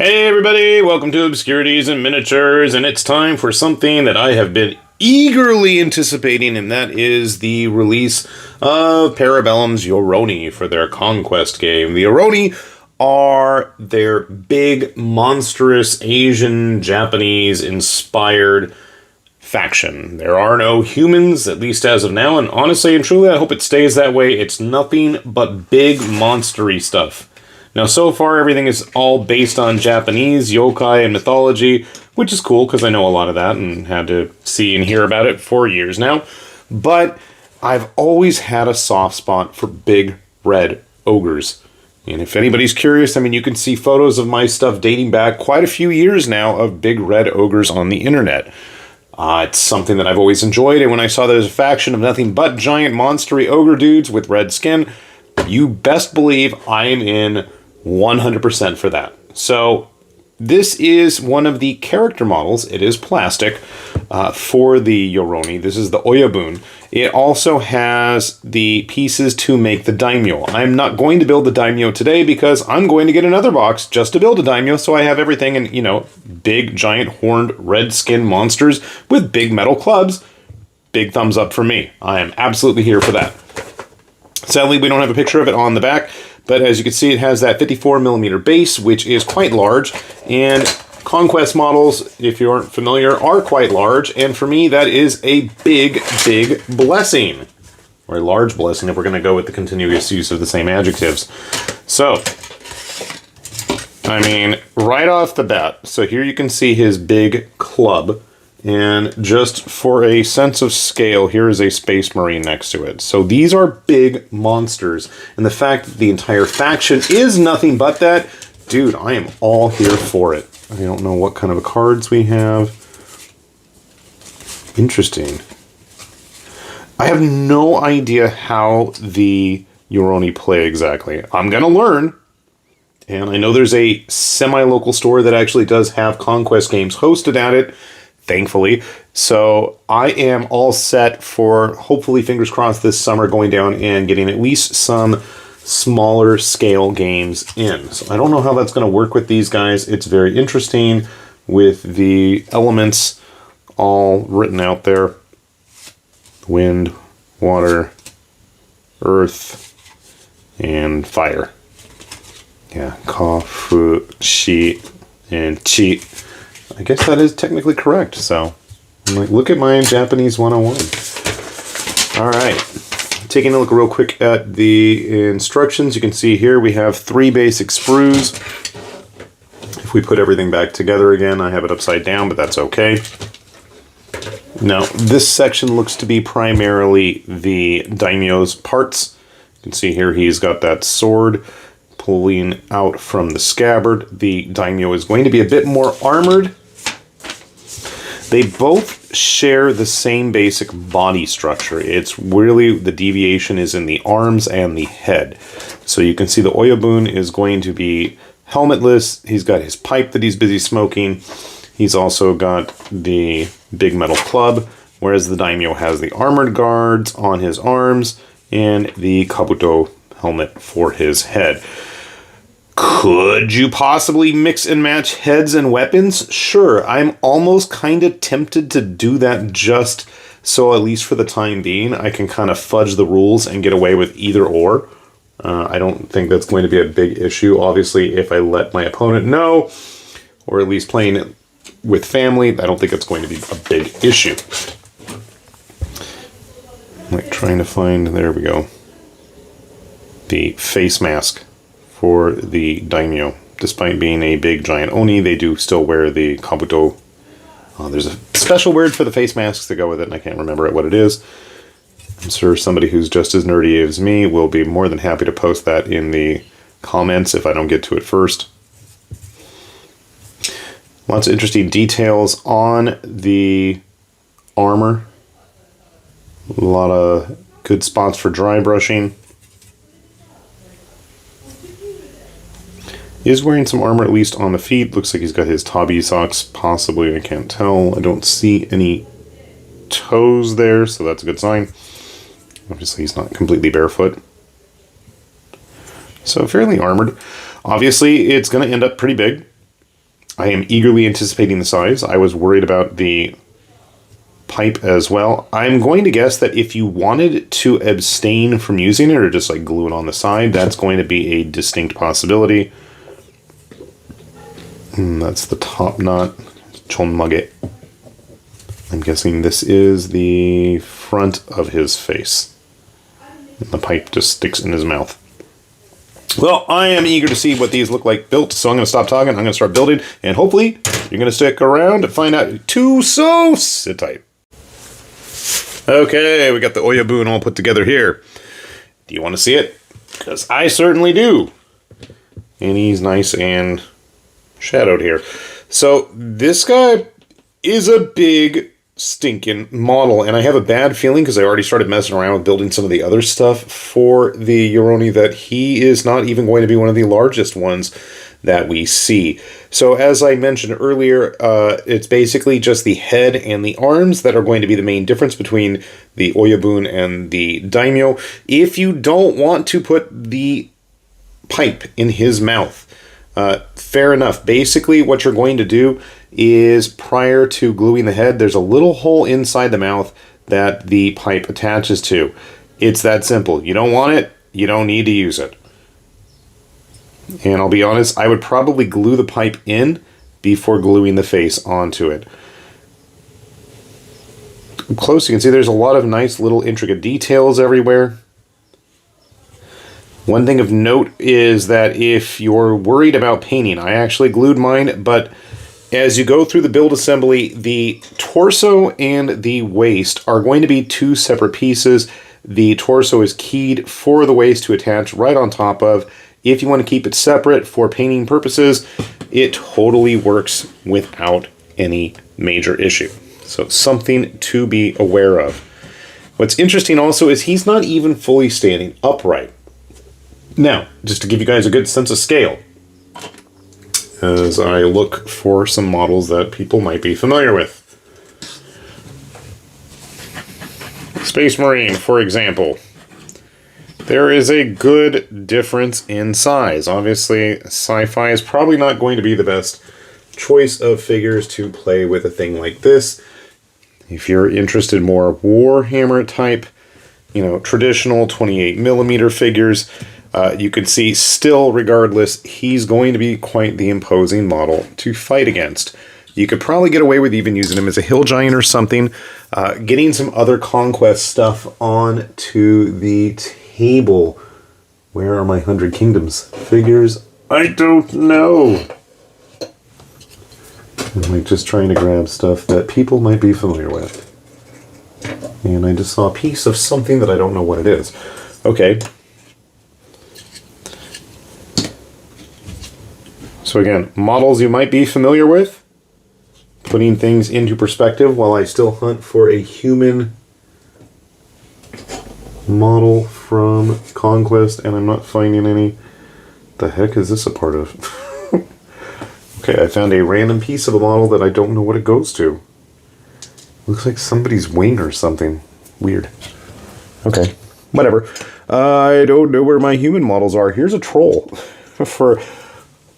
Hey everybody, welcome to Obscurities and Miniatures, and it's time for something that I have been eagerly anticipating, and that is the release of Parabellum's Yoroni for their Conquest game. The Yoroni are their big, monstrous, Asian, Japanese-inspired faction. There are no humans, at least as of now, and honestly and truly, I hope it stays that way. It's nothing but big, monstery stuff. Now, so far, everything is all based on Japanese yokai and mythology, which is cool, because I know a lot of that and had to see and hear about it for years now. But I've always had a soft spot for big red ogres. And if anybody's curious, I mean, you can see photos of my stuff dating back quite a few years now of big red ogres on the internet. It's something that I've always enjoyed, and when I saw there's a faction of nothing but giant monstery ogre dudes with red skin, you best believe I am in 100% for that. So this is one of the character models. It is plastic for the Yoroni. This is the Oyabun. It also has the pieces to make the daimyo. I'm not going to build the daimyo today because I'm going to get another box just to build a daimyo, so I have everything in, big, giant, horned, red skin monsters with big metal clubs. Big thumbs up for me. I am absolutely here for that. Sadly, we don't have a picture of it on the back, but as you can see, it has that 54mm base, which is quite large, and Conquest models, if you aren't familiar, are quite large, and for me, that is a big, big blessing. Or a large blessing, if we're going to go with the continuous use of the same adjectives. So, I mean, right off the bat, so here you can see his big club, and just for a sense of scale, here is a Space Marine next to it. So these are big monsters. And the fact that the entire faction is nothing but that, dude, I am all here for it. I don't know what kind of cards we have. Interesting. I have no idea how the Yoroni play exactly. I'm going to learn. And I know there's a semi-local store that actually does have Conquest games hosted at it, thankfully. So I am all set for, hopefully, fingers crossed, this summer going down and getting at least some smaller scale games in. So I don't know how that's going to work with these guys. It's very interesting with the elements all written out there. Wind, water, earth, and fire. Yeah, ka, fu, shi, and chi. I guess that is technically correct, so I'm like, look at my Japanese 101. All right, taking a look real quick at the instructions, you can see here we have 3 basic sprues. If we put everything back together again, I have it upside down, but that's okay. Now, this section looks to be primarily the daimyo's parts. You can see here he's got that sword pulling out from the scabbard. The daimyo is going to be a bit more armored. They both share the same basic body structure. It's really, the deviation is in the arms and the head. So you can see the Oaboon is going to be helmetless. He's got his pipe that he's busy smoking. He's also got the big metal club, whereas the daimyo has the armored guards on his arms and the kabuto helmet for his head. Could you possibly mix and match heads and weapons? Sure, I'm almost kind of tempted to do that just so, at least for the time being, I can kind of fudge the rules and get away with either or. I don't think that's going to be a big issue. Obviously, if I let my opponent know, or at least playing it with family, I don't think it's going to be a big issue. I'm like trying to find, there we go, the face mask for the daimyo. Despite being a big giant Oni, they do still wear the kabuto. There's a special word for the face masks to go with it, and I can't remember what it is. I'm sure somebody who's just as nerdy as me will be more than happy to post that in the comments if I don't get to it first. Lots of interesting details on the armor. A lot of good spots for dry brushing. He is wearing some armor, at least on the feet. Looks like he's got his tabi socks, possibly. I can't tell. I don't see any toes there, so that's a good sign. Obviously, he's not completely barefoot. So, fairly armored. Obviously, it's going to end up pretty big. I am eagerly anticipating the size. I was worried about the pipe as well. I'm going to guess that if you wanted to abstain from using it or just like glue it on the side, that's going to be a distinct possibility. That's the top knot. Chonmage. I'm guessing this is the front of his face. And the pipe just sticks in his mouth. Well, I am eager to see what these look like built, so I'm going to stop talking. I'm going to start building, and hopefully you're going to stick around to find out. So sit tight. Okay, we got the Oaboon all put together here. Do you want to see it? Because I certainly do. And he's nice and shadowed here. So this guy is a big stinking model, and I have a bad feeling because I already started messing around with building some of the other stuff for the Yoroni that he is not even going to be one of the largest ones that we see. So as I mentioned earlier, it's basically just the head and the arms that are going to be the main difference between the Oyabun and the Daimyo. If you don't want to put the pipe in his mouth, fair enough. Basically what you're going to do is, prior to gluing the head, there's a little hole inside the mouth that the pipe attaches to. It's that simple. You don't want it, you don't need to use it. And I'll be honest, I would probably glue the pipe in before gluing the face onto it. Up close, you can see there's a lot of nice little intricate details everywhere. One thing of note is that if you're worried about painting, I actually glued mine, but as you go through the build assembly, the torso and the waist are going to be two separate pieces. The torso is keyed for the waist to attach right on top of. If you want to keep it separate for painting purposes, it totally works without any major issue. So something to be aware of. What's interesting also is he's not even fully standing upright. Now, just to give you guys a good sense of scale, as I look for some models that people might be familiar with. Space Marine, for example. There is a good difference in size. Obviously, sci-fi is probably not going to be the best choice of figures to play with a thing like this. If you're interested more Warhammer type, traditional 28mm figures, you can see still, regardless, he's going to be quite the imposing model to fight against. You could probably get away with even using him as a hill giant or something. Getting some other Conquest stuff onto the table. Where are my 100 Kingdoms figures? I don't know. I'm like just trying to grab stuff that people might be familiar with. And I just saw a piece of something that I don't know what it is. Okay. So again, models you might be familiar with, putting things into perspective while I still hunt for a human model from Conquest, and I'm not finding any. The heck is this a part of? Okay, I found a random piece of a model that I don't know what it goes to. Looks like somebody's wing or something. Weird. Okay, whatever. I don't know where my human models are. Here's a troll for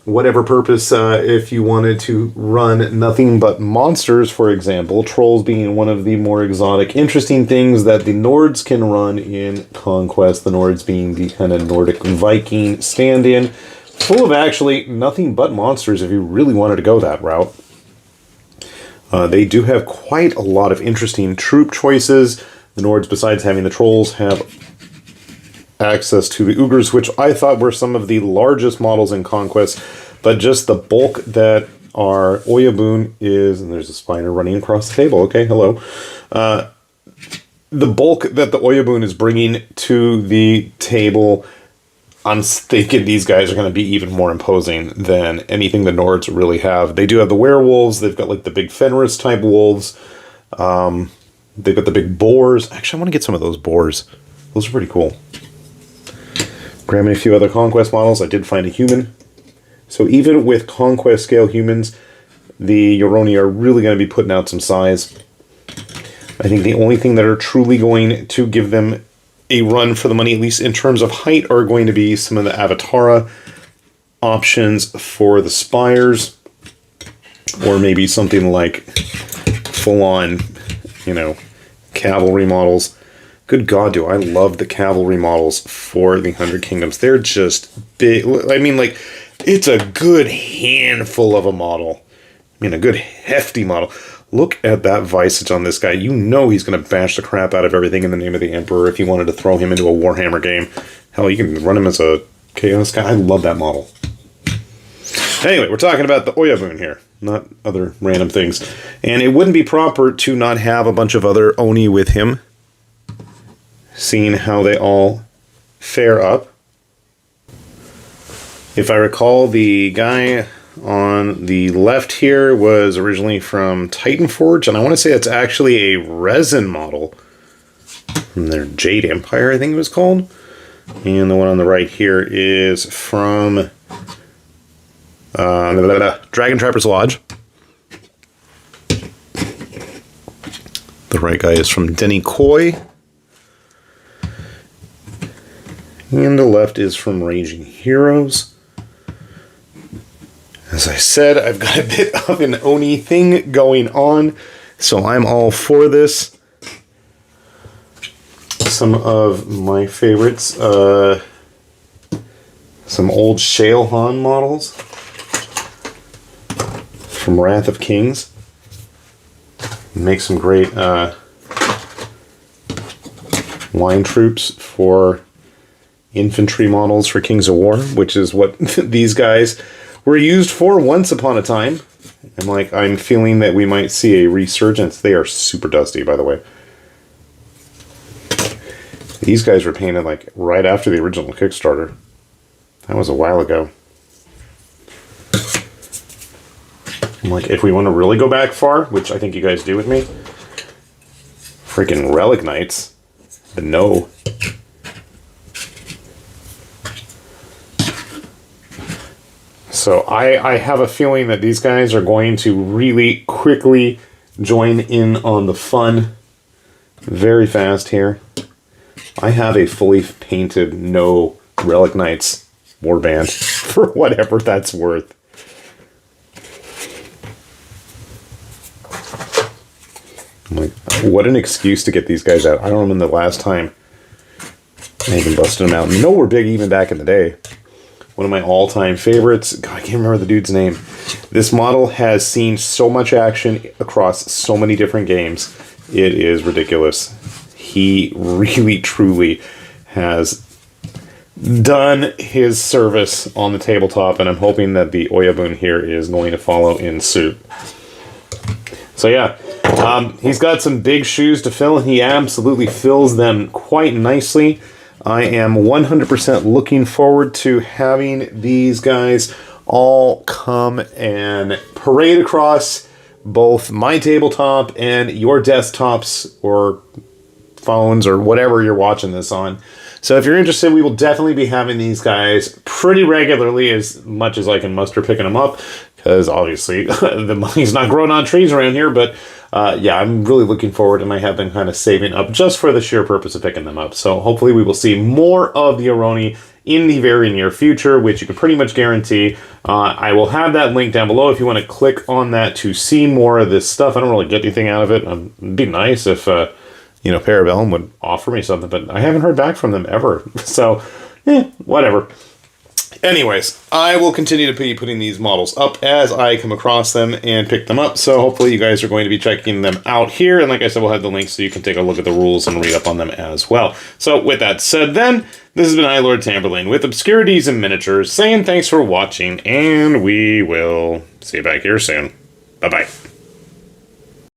whatever purpose, if you wanted to run nothing but monsters, for example, trolls being one of the more exotic, interesting things that the Nords can run in Conquest, the Nords being the kind of Nordic Viking stand-in, full of actually nothing but monsters if you really wanted to go that route. They do have quite a lot of interesting troop choices. The Nords, besides having the trolls, have access to the Ogres, which I thought were some of the largest models in Conquest, but just the bulk that our Oaboon is, and there's a spider running across the table, okay, hello. The bulk that the Oaboon is bringing to the table, I'm thinking these guys are going to be even more imposing than anything the Nords really have. They do have the werewolves, they've got like the big Fenris type wolves, they've got the big boars. Actually, I want to get some of those boars. Those are pretty cool. Grabbing a few other Conquest models, I did find a human. So even with Conquest scale humans, the Yoroni are really going to be putting out some size. I think the only thing that are truly going to give them a run for the money, at least in terms of height, are going to be some of the Avatara options for the spires. Or maybe something like full-on, you know, cavalry models. Good God, do I love the cavalry models for the 100 Kingdoms. They're just big. I mean, like, it's a good handful of a model. I mean, a good hefty model. Look at that visage on this guy. You know he's going to bash the crap out of everything in the name of the Emperor if you wanted to throw him into a Warhammer game. Hell, you can run him as a Chaos guy. I love that model. Anyway, we're talking about the Oyabun here, not other random things. And it wouldn't be proper to not have a bunch of other Oni with him, seeing how they all fare up. If I recall, the guy on the left here was originally from Titanforge, and I want to say it's actually a resin model from their Jade Empire, I think it was called. And the one on the right here is from Dragon Trapper's Lodge. The right guy is from Denny Coy. And the left is from Raging Heroes. As I said, I've got a bit of an Oni thing going on, so I'm all for this. Some of my favorites, some old Shalehan models from Wrath of Kings. Make some great line troops for infantry models for Kings of War, which is what these guys were used for once upon a time. And I'm feeling that we might see a resurgence. They are super dusty, by the way. These guys were painted right after the original Kickstarter. That was a while ago. If we want to really go back far, which I think you guys do with me, freaking Relic Knights, the No. So I have a feeling that these guys are going to really quickly join in on the fun very fast here. I have a fully painted No Relic Knights warband for whatever that's worth. What an excuse to get these guys out. I don't remember the last time I even busted them out. No, we're big even back in the day. One of my all-time favorites. God, I can't remember the dude's name. This model has seen so much action across so many different games. It is ridiculous. He really, truly has done his service on the tabletop, and I'm hoping that the Oyabun here is going to follow in suit. So yeah, he's got some big shoes to fill, and he absolutely fills them quite nicely. I am 100% looking forward to having these guys all come and parade across both my tabletop and your desktops or phones or whatever you're watching this on. So if you're interested, we will definitely be having these guys pretty regularly, as much as I can muster picking them up, because obviously the money's not growing on trees around here. But yeah, I'm really looking forward, and I have been kind of saving up just for the sheer purpose of picking them up. So hopefully we will see more of the Yoroni in the very near future, which you can pretty much guarantee. I will have that link down below if you want to click on that to see more of this stuff. I don't really get anything out of it. It'd be nice if Parabellum would offer me something, but I haven't heard back from them ever. So, whatever. Anyways, I will continue to be putting these models up as I come across them and pick them up. So hopefully you guys are going to be checking them out here. And like I said, we'll have the links so you can take a look at the rules and read up on them as well. So with that said then, this has been Lord Tamberlane with Obscurities and Miniatures saying thanks for watching, and we will see you back here soon. Bye-bye.